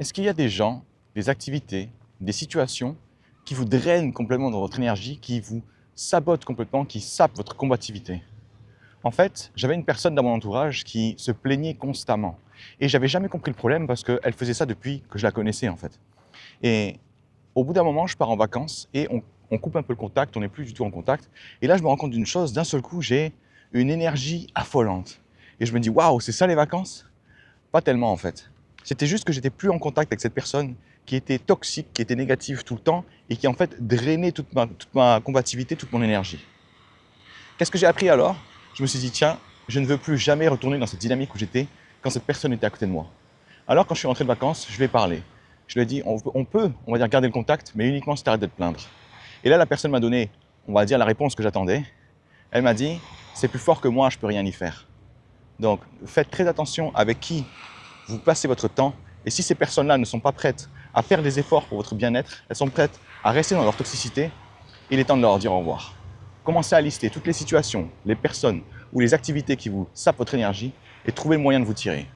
Est-ce qu'il y a des gens, des activités, des situations qui vous drainent complètement dans votre énergie, qui vous sabotent complètement, qui sapent votre combativité? En fait, j'avais une personne dans mon entourage qui se plaignait constamment. Et j'avais jamais compris le problème parce qu'elle faisait ça depuis que je la connaissais en fait. Et au bout d'un moment, je pars en vacances et on coupe un peu le contact, on n'est plus du tout en contact. Et là, je me rends compte d'une chose, d'un seul coup, j'ai une énergie affolante. Et je me dis, waouh, c'est ça les vacances? Pas tellement en fait. C'était juste que j'étais plus en contact avec cette personne qui était toxique, qui était négative tout le temps et qui en fait drainait toute ma combativité, toute mon énergie. Qu'est-ce que j'ai appris alors? Je me suis dit, tiens, je ne veux plus jamais retourner dans cette dynamique où j'étais quand cette personne était à côté de moi. Alors quand je suis rentré de vacances, je lui ai parlé. Je lui ai dit, on peut, on va dire, garder le contact, mais uniquement si tu arrêtes de te plaindre. Et là, la personne m'a donné, on va dire, la réponse que j'attendais. Elle m'a dit, c'est plus fort que moi, je peux rien y faire. Donc, faites très attention avec qui vous passez votre temps. Et si ces personnes-là ne sont pas prêtes à faire des efforts pour votre bien-être, elles sont prêtes à rester dans leur toxicité, il est temps de leur dire au revoir. Commencez à lister toutes les situations, les personnes ou les activités qui vous sapent votre énergie et trouvez le moyen de vous tirer.